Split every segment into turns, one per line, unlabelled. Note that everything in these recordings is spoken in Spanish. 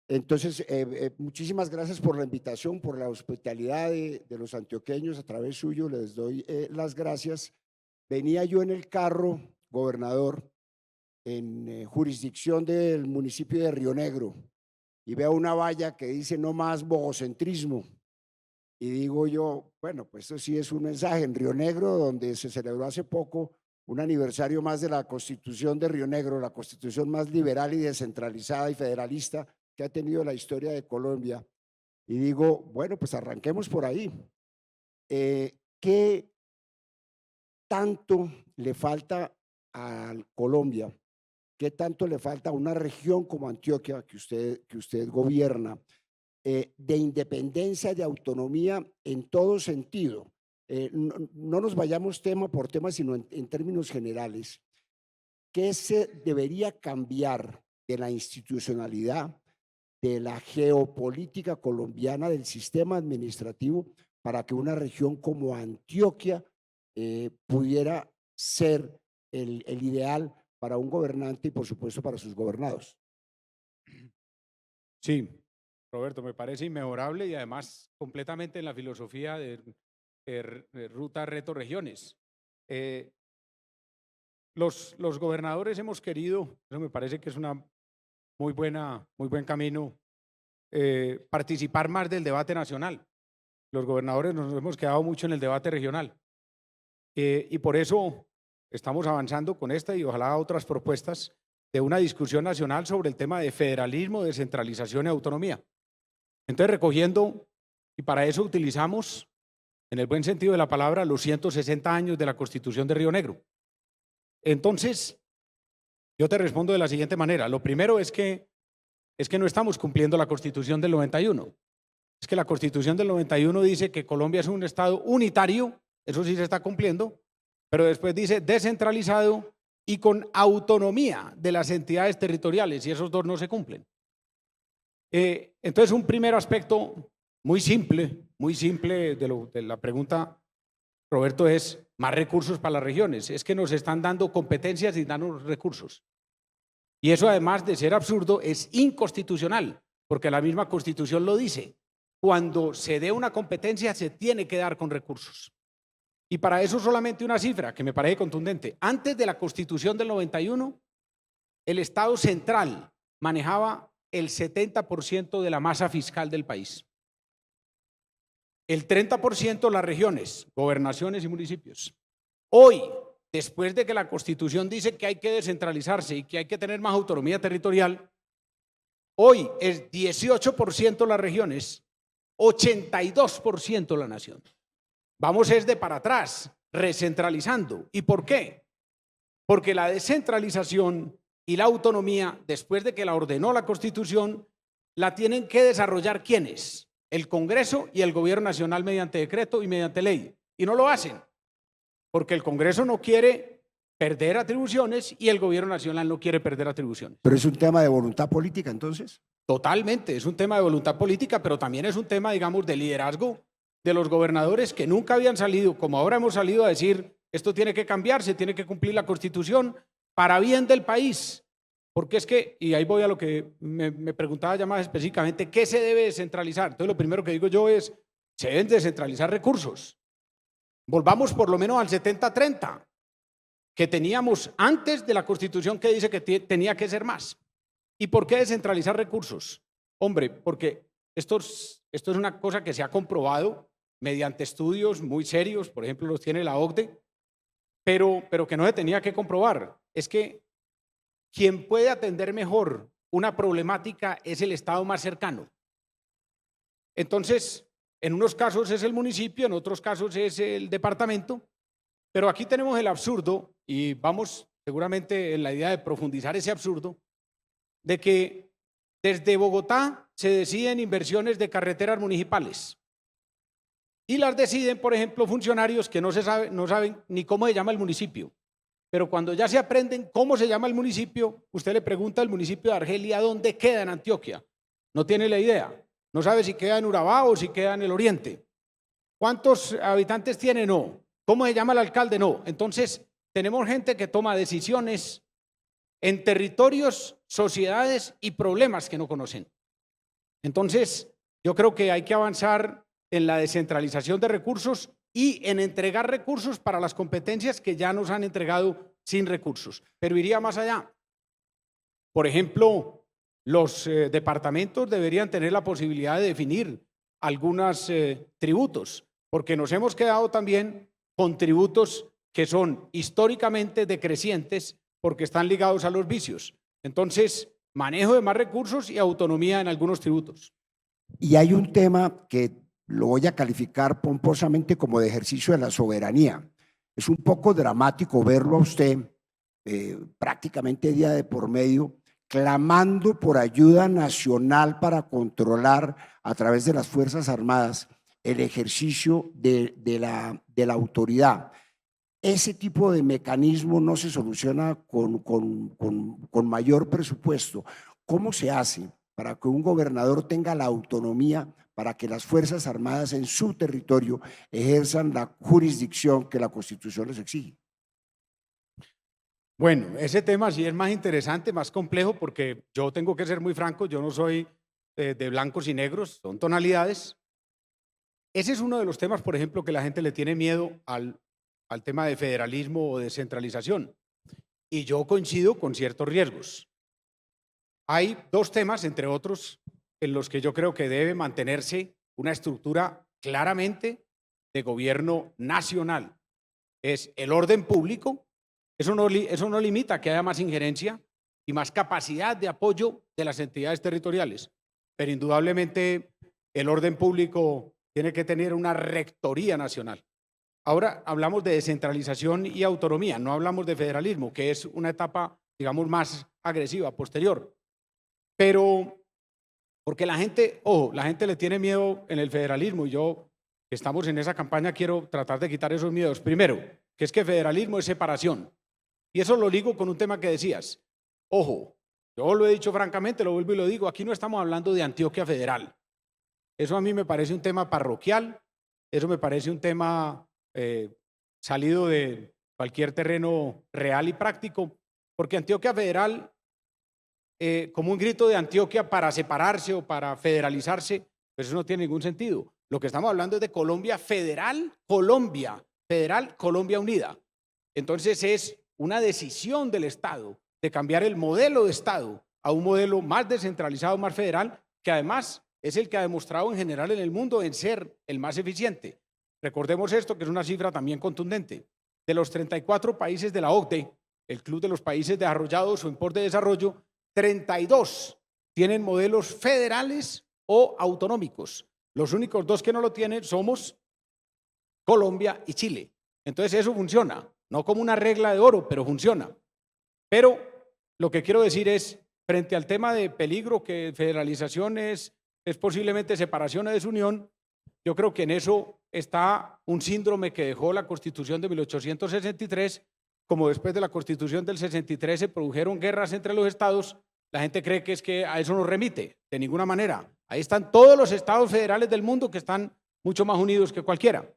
Entonces, muchísimas gracias por la invitación, por la hospitalidad de los antioqueños. A través suyo les doy las gracias. Venía yo en el carro, gobernador, en jurisdicción del municipio de Río Negro, y veo una valla que dice no más bogocentrismo. Y digo yo, bueno, pues esto sí es un mensaje en Río Negro, donde se celebró hace poco un aniversario más de la Constitución de Río Negro, la constitución más liberal y descentralizada y federalista que ha tenido la historia de Colombia. Y digo, bueno, pues arranquemos por ahí. ¿Qué tanto le falta a Colombia? ¿Qué tanto le falta a una región como Antioquia que usted gobierna? De independencia, de autonomía en todo sentido. No nos vayamos tema por tema, sino en términos generales. ¿Qué se debería cambiar de la institucionalidad, de la geopolítica colombiana, del sistema administrativo, para que una región como Antioquia pudiera ser el ideal para un gobernante y, por supuesto, para sus gobernados?
Sí, Roberto, me parece inmejorable y además completamente en la filosofía de Ruta Reto Regiones. Eh, los gobernadores hemos querido, eso me parece que es una muy buen camino, participar más del debate nacional. Los gobernadores nos hemos quedado mucho en el debate regional y por eso estamos avanzando con esta y ojalá otras propuestas de una discusión nacional sobre el tema de federalismo, descentralización y autonomía. Entonces, recogiendo, y para eso utilizamos, en el buen sentido de la palabra, los 160 años de la Constitución de Río Negro. Entonces, yo te respondo de la siguiente manera. Lo primero es que no estamos cumpliendo la Constitución del 91. Es que la Constitución del 91 dice que Colombia es un Estado unitario, eso sí se está cumpliendo, pero después dice descentralizado y con autonomía de las entidades territoriales, y esos dos no se cumplen. Entonces, un primer aspecto muy simple de la pregunta, Roberto, es más recursos para las regiones. Es que nos están dando competencias y dando recursos. Y eso, además de ser absurdo, es inconstitucional, porque la misma Constitución lo dice. Cuando se dé una competencia, se tiene que dar con recursos. Y para eso solamente una cifra que me parece contundente. Antes de la Constitución del 91, el Estado central manejaba el 70% de la masa fiscal del país. El 30% las regiones, gobernaciones y municipios. Hoy, después de que la Constitución dice que hay que descentralizarse y que hay que tener más autonomía territorial, hoy es 18% las regiones, 82% la nación. Vamos es de para atrás, recentralizando. ¿Y por qué? Porque la descentralización y la autonomía, después de que la ordenó la Constitución, la tienen que desarrollar ¿quiénes? El Congreso y el Gobierno Nacional mediante decreto y mediante ley. Y no lo hacen, porque el Congreso no quiere perder atribuciones y el Gobierno Nacional no quiere perder atribuciones.
¿Pero es un tema de voluntad política entonces?
Totalmente, es un tema de voluntad política, pero también es un tema, digamos, de liderazgo de los gobernadores que nunca habían salido, como ahora hemos salido a decir, esto tiene que cambiar, se tiene que cumplir la Constitución para bien del país. Porque es que, y ahí voy a lo que me preguntaba ya más específicamente, ¿qué se debe descentralizar? Entonces lo primero que digo yo es, se deben descentralizar recursos. Volvamos por lo menos al 70-30, que teníamos antes de la Constitución que dice que tenía que ser más. ¿Y por qué descentralizar recursos? Hombre, porque esto es una cosa que se ha comprobado mediante estudios muy serios, por ejemplo, los tiene la OCDE, pero que no se tenía que comprobar. Es que quien puede atender mejor una problemática es el Estado más cercano. Entonces, en unos casos es el municipio, en otros casos es el departamento, pero aquí tenemos el absurdo, y vamos seguramente en la idea de profundizar ese absurdo, de que desde Bogotá se deciden inversiones de carreteras municipales y las deciden, por ejemplo, funcionarios que no saben ni cómo se llama el municipio. Pero cuando ya se aprenden cómo se llama el municipio, usted le pregunta al municipio de Argelia dónde queda en Antioquia. No tiene la idea. No sabe si queda en Urabá o si queda en el oriente. ¿Cuántos habitantes tiene? No. ¿Cómo se llama el alcalde? No. Entonces, tenemos gente que toma decisiones en territorios, sociedades y problemas que no conocen. Entonces, yo creo que hay que avanzar en la descentralización de recursos y en entregar recursos para las competencias que ya nos han entregado sin recursos. Pero iría más allá. Por ejemplo, los departamentos deberían tener la posibilidad de definir algunos tributos, porque nos hemos quedado también con tributos que son históricamente decrecientes porque están ligados a los vicios. Entonces, manejo de más recursos y autonomía en algunos tributos.
Y hay un tema que lo voy a calificar pomposamente como de ejercicio de la soberanía. Es un poco dramático verlo a usted prácticamente día de por medio clamando por ayuda nacional para controlar a través de las Fuerzas Armadas el ejercicio de la autoridad. Ese tipo de mecanismo no se soluciona con mayor presupuesto. ¿Cómo se hace para que un gobernador tenga la autonomía para que las Fuerzas Armadas en su territorio ejerzan la jurisdicción que la Constitución les exige?
Bueno, ese tema sí es más interesante, más complejo, porque yo tengo que ser muy franco, yo no soy de blancos y negros, son tonalidades. Ese es uno de los temas, por ejemplo, que la gente le tiene miedo al tema de federalismo o descentralización. Y yo coincido con ciertos riesgos. Hay dos temas, entre otros, en los que yo creo que debe mantenerse una estructura claramente de gobierno nacional. Es el orden público. Eso no limita que haya más injerencia y más capacidad de apoyo de las entidades territoriales, pero indudablemente el orden público tiene que tener una rectoría nacional. Ahora hablamos de descentralización y autonomía, no hablamos de federalismo, que es una etapa, digamos, más agresiva, posterior. Pero porque la gente, ojo, la gente le tiene miedo en el federalismo y yo, que estamos en esa campaña, quiero tratar de quitar esos miedos. Primero, que es que federalismo es separación. Y eso lo ligo con un tema que decías. Ojo, yo lo he dicho francamente, lo vuelvo y lo digo, aquí no estamos hablando de Antioquia Federal. Eso a mí me parece un tema parroquial, eso me parece un tema salido de cualquier terreno real y práctico, porque Antioquia Federal, como un grito de Antioquia para separarse o para federalizarse, pues eso no tiene ningún sentido. Lo que estamos hablando es de Colombia Federal, Colombia Unida. Entonces es una decisión del Estado de cambiar el modelo de Estado a un modelo más descentralizado, más federal, que además es el que ha demostrado en general en el mundo en ser el más eficiente. Recordemos esto, que es una cifra también contundente. De los 34 países de la OCDE, el Club de los Países Desarrollados o en Pos de Desarrollo, 32 tienen modelos federales o autonómicos. Los únicos dos que no lo tienen somos Colombia y Chile. Entonces eso funciona. No como una regla de oro, pero funciona. Pero lo que quiero decir es, frente al tema de peligro que federalización es posiblemente separación o desunión, yo creo que en eso está un síndrome que dejó la Constitución de 1863, como después de la Constitución del 63 se produjeron guerras entre los estados, la gente cree que es que a eso nos remite, de ninguna manera. Ahí están todos los estados federales del mundo que están mucho más unidos que cualquiera.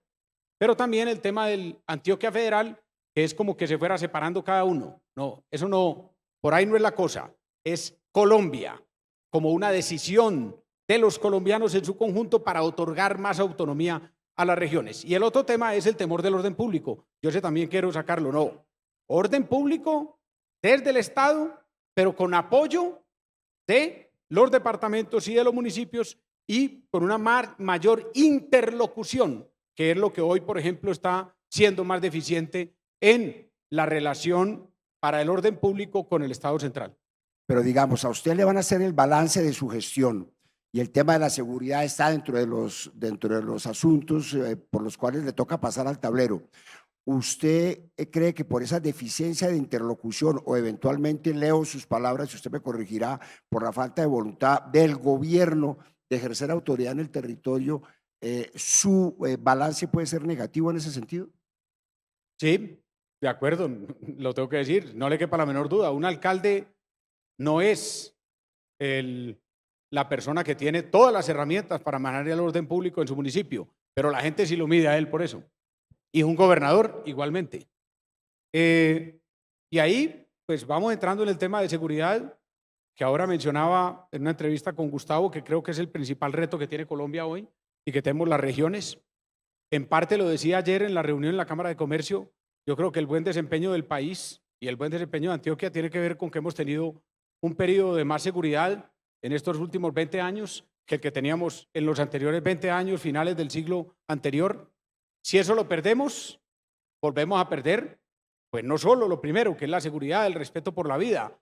Pero también el tema del Antioquia Federal, que es como que se fuera separando cada uno. No, eso no, por ahí no es la cosa. Es Colombia, como una decisión de los colombianos en su conjunto para otorgar más autonomía a las regiones. Y el otro tema es el temor del orden público. Yo ese también quiero sacarlo. No, orden público desde el Estado, pero con apoyo de los departamentos y de los municipios y con una mayor interlocución, que es lo que hoy, por ejemplo, está siendo más deficiente en la relación para el orden público con el Estado central.
Pero digamos, a usted le van a hacer el balance de su gestión y el tema de la seguridad está dentro de los asuntos por los cuales le toca pasar al tablero. ¿Usted cree que por esa deficiencia de interlocución o eventualmente leo sus palabras y usted me corregirá por la falta de voluntad del gobierno de ejercer autoridad en el territorio, su balance puede ser negativo en ese sentido?
Sí, de acuerdo, lo tengo que decir, no le quepa la menor duda. Un alcalde no es la persona que tiene todas las herramientas para manejar el orden público en su municipio, pero la gente sí lo mide a él por eso. Y un gobernador igualmente. Y ahí, pues vamos entrando en el tema de seguridad, que ahora mencionaba en una entrevista con Gustavo, que creo que es el principal reto que tiene Colombia hoy y que tenemos las regiones. En parte lo decía ayer en la reunión en la Cámara de Comercio, yo creo que el buen desempeño del país y el buen desempeño de Antioquia tiene que ver con que hemos tenido un periodo de más seguridad en estos últimos 20 años que el que teníamos en los anteriores 20 años, finales del siglo anterior. Si eso lo perdemos, volvemos a perder, pues no solo lo primero, que es la seguridad, el respeto por la vida,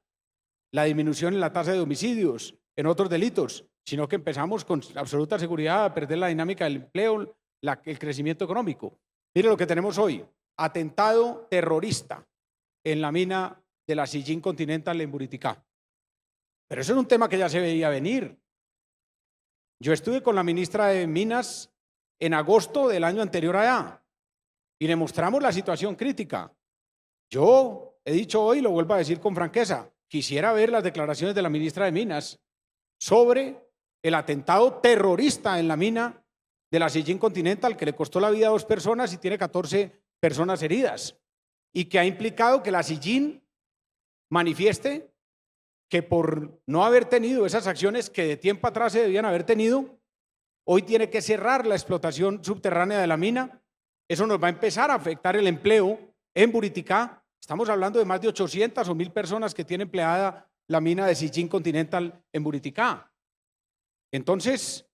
la disminución en la tasa de homicidios, en otros delitos, sino que empezamos con absoluta seguridad a perder la dinámica del empleo, el crecimiento económico. Mire lo que tenemos hoy, atentado terrorista en la mina de la Sillín Continental en Buriticá. Pero eso es un tema que ya se veía venir. Yo estuve con la ministra de Minas en agosto del año anterior allá y le mostramos la situación crítica. Yo he dicho hoy, lo vuelvo a decir con franqueza, quisiera ver las declaraciones de la ministra de Minas sobre el atentado terrorista en la mina de la Sillín Continental, que le costó la vida a 2 personas y tiene 14 personas heridas, y que ha implicado que la Sillín manifieste que por no haber tenido esas acciones que de tiempo atrás se debían haber tenido, hoy tiene que cerrar la explotación subterránea de la mina. Eso nos va a empezar a afectar el empleo en Buriticá. Estamos hablando de más de 800 o 1000 personas que tiene empleada la mina de Sillín Continental en Buriticá. Entonces,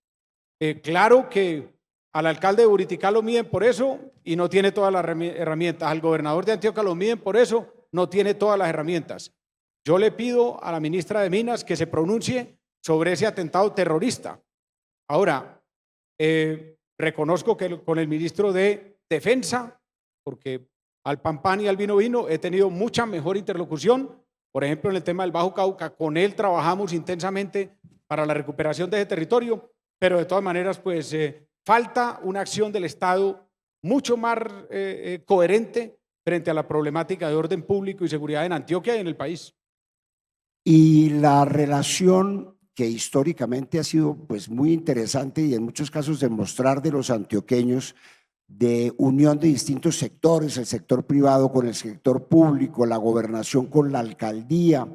claro que al alcalde de Buriticá lo miden por eso y no tiene todas las herramientas. Al gobernador de Antioquia lo miden por eso, no tiene todas las herramientas. Yo le pido a la ministra de Minas que se pronuncie sobre ese atentado terrorista. Ahora, reconozco que con el ministro de Defensa, porque al pan y al vino, he tenido mucha mejor interlocución. Por ejemplo, en el tema del Bajo Cauca, con él trabajamos intensamente para la recuperación de ese territorio, pero de todas maneras, pues falta una acción del Estado mucho más coherente frente a la problemática de orden público y seguridad en Antioquia y en el país.
Y la relación que históricamente ha sido pues muy interesante y en muchos casos demostrar de los antioqueños de unión de distintos sectores, el sector privado con el sector público, la gobernación con la alcaldía.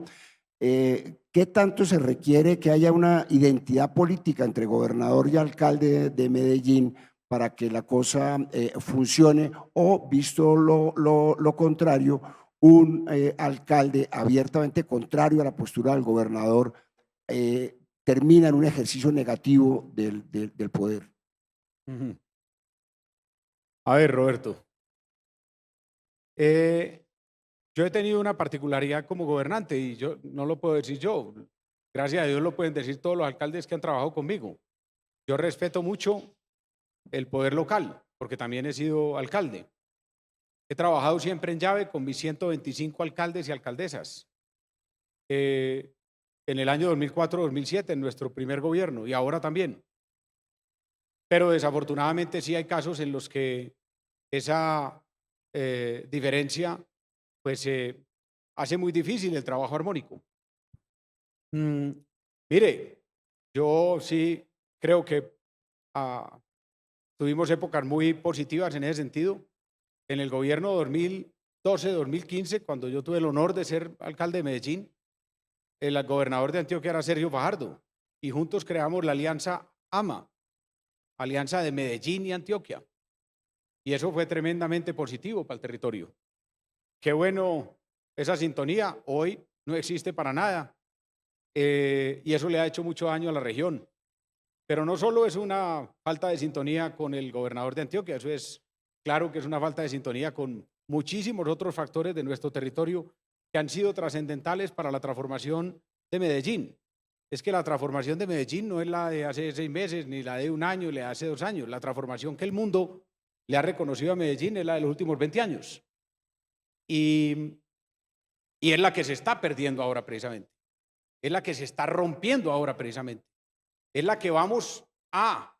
¿Qué tanto se requiere que haya una identidad política entre gobernador y alcalde de Medellín para que la cosa funcione? O, visto lo contrario, un alcalde abiertamente contrario a la postura del gobernador termina en un ejercicio negativo del poder.
A ver, Roberto, yo he tenido una particularidad como gobernante y yo no lo puedo decir yo, gracias a Dios lo pueden decir todos los alcaldes que han trabajado conmigo. Yo respeto mucho el poder local, porque también he sido alcalde. He trabajado siempre en llave con mis 125 alcaldes y alcaldesas. En el año 2004-2007, en nuestro primer gobierno, y ahora también. Pero desafortunadamente sí hay casos en los que esa diferencia pues hace muy difícil el trabajo armónico. Mire, yo sí creo que tuvimos épocas muy positivas en ese sentido. En el gobierno 2012-2015, cuando yo tuve el honor de ser alcalde de Medellín, el gobernador de Antioquia era Sergio Fajardo y juntos creamos la alianza AMA, Alianza de Medellín y Antioquia. Y eso fue tremendamente positivo para el territorio. Qué bueno, esa sintonía hoy no existe para nada y eso le ha hecho mucho daño a la región. Pero no solo es una falta de sintonía con el gobernador de Antioquia, eso es claro que es una falta de sintonía con muchísimos otros factores de nuestro territorio que han sido trascendentales para la transformación de Medellín. Es que la transformación de Medellín no es la de hace 6 meses, ni la de 1 año, ni la de hace 2 años. La transformación que el mundo le ha reconocido a Medellín es la de los últimos 20 años. Y es la que se está perdiendo ahora precisamente. Es la que se está rompiendo ahora precisamente. Es la que vamos a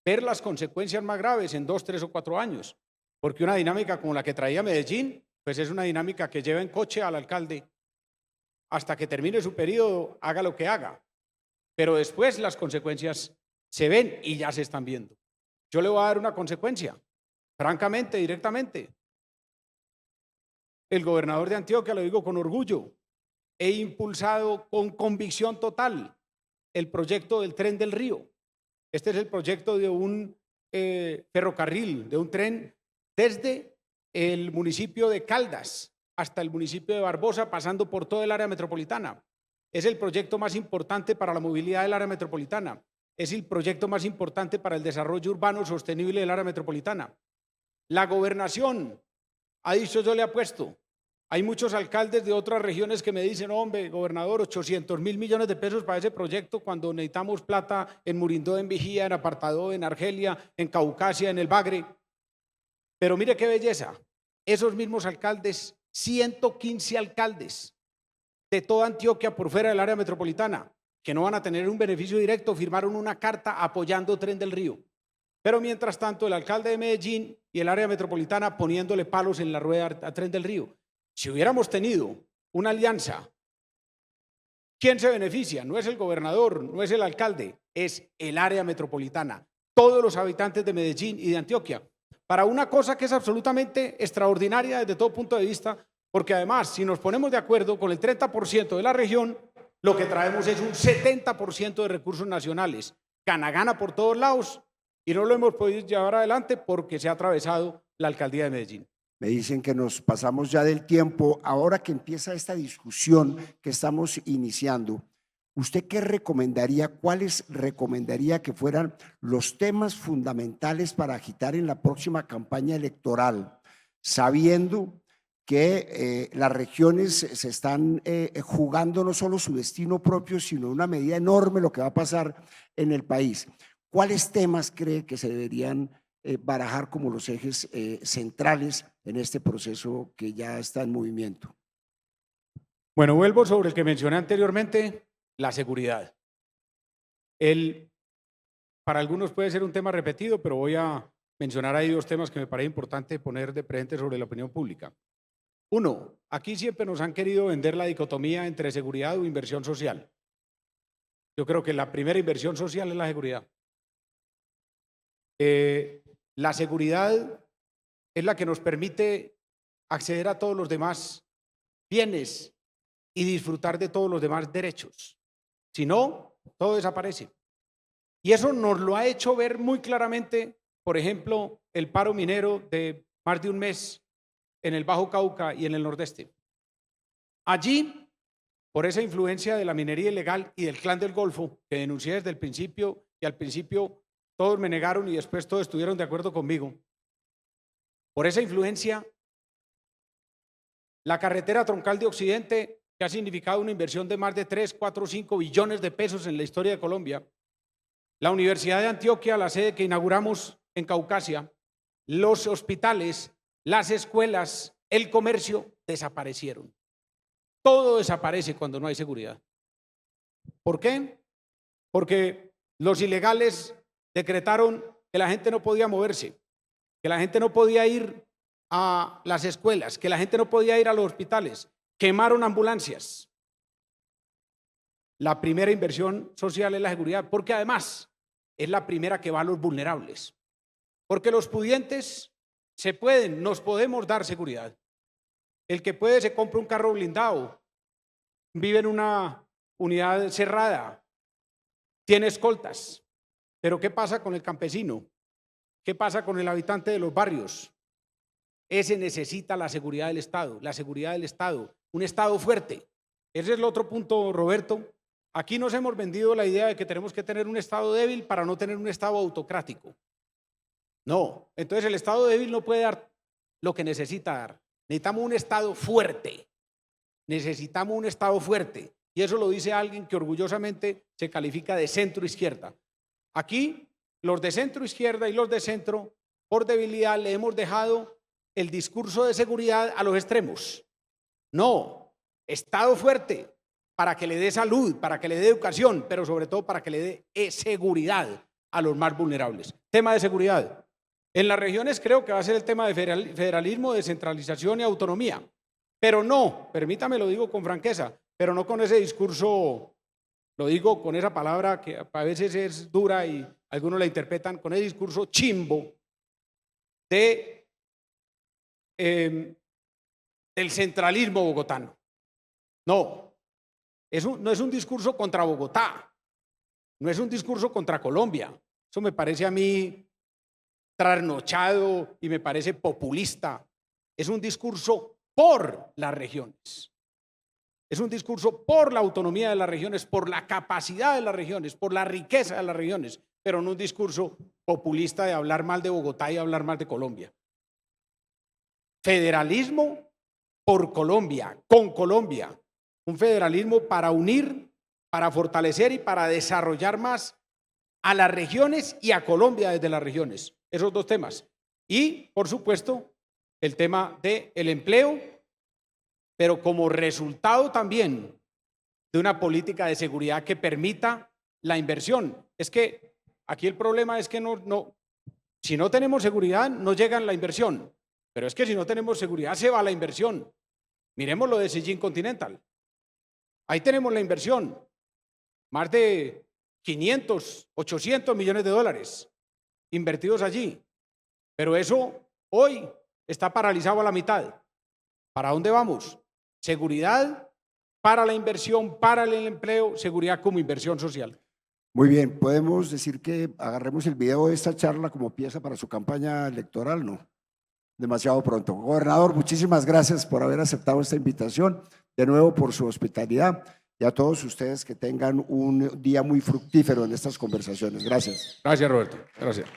ver las consecuencias más graves en 2, 3 o 4 años. Porque una dinámica como la que traía Medellín, pues es una dinámica que lleva en coche al alcalde hasta que termine su periodo, haga lo que haga. Pero después las consecuencias se ven y ya se están viendo. Yo le voy a dar una consecuencia, francamente, directamente. El gobernador de Antioquia, lo digo con orgullo, he impulsado con convicción total el proyecto del Tren del Río. Este es el proyecto de un ferrocarril, de un tren desde el municipio de Caldas hasta el municipio de Barbosa, pasando por todo el área metropolitana. Es el proyecto más importante para la movilidad del área metropolitana. Es el proyecto más importante para el desarrollo urbano sostenible del área metropolitana. La gobernación ha dicho, yo le apuesto. Hay muchos alcaldes de otras regiones que me dicen, hombre, gobernador, 800.000 millones de pesos para ese proyecto cuando necesitamos plata en Murindó, en Vigía, en Apartadó, en Argelia, en Caucasia, en el Bagre. Pero mire qué belleza. Esos mismos alcaldes, 115 alcaldes de toda Antioquia por fuera del área metropolitana, que no van a tener un beneficio directo, firmaron una carta apoyando Tren del Río. Pero mientras tanto, el alcalde de Medellín y el área metropolitana poniéndole palos en la rueda a Tren del Río. Si hubiéramos tenido una alianza, ¿quién se beneficia? No es el gobernador, no es el alcalde, es el área metropolitana, todos los habitantes de Medellín y de Antioquia, para una cosa que es absolutamente extraordinaria desde todo punto de vista, porque además, si nos ponemos de acuerdo con el 30% de la región, lo que traemos es un 70% de recursos nacionales, gana por todos lados, y no lo hemos podido llevar adelante porque se ha atravesado la alcaldía de Medellín.
Me dicen que nos pasamos ya del tiempo. Ahora que empieza esta discusión que estamos iniciando, ¿usted qué recomendaría, cuáles recomendaría que fueran los temas fundamentales para agitar en la próxima campaña electoral, sabiendo que las regiones se están jugando no solo su destino propio, sino en una medida enorme lo que va a pasar en el país? ¿Cuáles temas cree que se deberían barajar como los ejes centrales en este proceso que ya está en movimiento?
Bueno, vuelvo sobre el que mencioné anteriormente, la seguridad. Para algunos puede ser un tema repetido, pero voy a mencionar ahí dos temas que me parece importante poner de presente sobre la opinión pública. Uno, aquí siempre nos han querido vender la dicotomía entre seguridad o inversión social. Yo creo que la primera inversión social es la seguridad. La seguridad es la que nos permite acceder a todos los demás bienes y disfrutar de todos los demás derechos. Si no, todo desaparece. Y eso nos lo ha hecho ver muy claramente, por ejemplo, el paro minero de más de un mes en el Bajo Cauca y en el Nordeste. Allí, por esa influencia de la minería ilegal y del Clan del Golfo, que denuncié desde el principio, y al principio todos me negaron y después todos estuvieron de acuerdo conmigo. Por esa influencia, la carretera troncal de Occidente, que ha significado una inversión de más de 3, 4, 5 billones de pesos en la historia de Colombia, la Universidad de Antioquia, la sede que inauguramos en Caucasia, los hospitales, las escuelas, el comercio, desaparecieron. Todo desaparece cuando no hay seguridad. ¿Por qué? Porque los ilegales decretaron que la gente no podía moverse, que la gente no podía ir a las escuelas, que la gente no podía ir a los hospitales, quemaron ambulancias. La primera inversión social es la seguridad, porque además es la primera que va a los vulnerables. Porque los pudientes nos podemos dar seguridad. El que puede se compra un carro blindado, vive en una unidad cerrada, tiene escoltas. Pero ¿qué pasa con el campesino? ¿Qué pasa con el habitante de los barrios? Ese necesita la seguridad del Estado, un Estado fuerte. Ese es el otro punto, Roberto. Aquí nos hemos vendido la idea de que tenemos que tener un Estado débil para no tener un Estado autocrático. No, entonces el Estado débil no puede dar lo que necesita dar. Necesitamos un Estado fuerte. Necesitamos un Estado fuerte. Y eso lo dice alguien que orgullosamente se califica de centro izquierda. Aquí, los de centro izquierda y los de centro, por debilidad, le hemos dejado el discurso de seguridad a los extremos. No, Estado fuerte para que le dé salud, para que le dé educación, pero sobre todo para que le dé seguridad a los más vulnerables. Tema de seguridad. En las regiones creo que va a ser el tema de federalismo, descentralización y autonomía. Pero no, permítame, lo digo con franqueza, pero no con ese discurso. Lo digo con esa palabra que a veces es dura y algunos la interpretan con ese discurso chimbo del centralismo bogotano. No, No es un discurso contra Bogotá, no es un discurso contra Colombia. Eso me parece a mí trasnochado y me parece populista. Es un discurso por las regiones. Es un discurso por la autonomía de las regiones, por la capacidad de las regiones, por la riqueza de las regiones, pero no un discurso populista de hablar mal de Bogotá y hablar mal de Colombia. Federalismo por Colombia, con Colombia. Un federalismo para unir, para fortalecer y para desarrollar más a las regiones y a Colombia desde las regiones. Esos dos temas. Y, por supuesto, el tema del empleo, pero como resultado también de una política de seguridad que permita la inversión. Es que aquí el problema es que si no tenemos seguridad, no llega la inversión. Pero es que si no tenemos seguridad, se va la inversión. Miremos lo de Sijin Continental. Ahí tenemos la inversión. Más de 500, 800 millones de dólares invertidos allí. Pero eso hoy está paralizado a la mitad. ¿Para dónde vamos? Seguridad para la inversión, para el empleo, seguridad como inversión social.
Muy bien, podemos decir que agarremos el video de esta charla como pieza para su campaña electoral, ¿no? Demasiado pronto. Gobernador, muchísimas gracias por haber aceptado esta invitación, de nuevo por su hospitalidad y a todos ustedes que tengan un día muy fructífero en estas conversaciones. Gracias.
Gracias, Roberto. Gracias.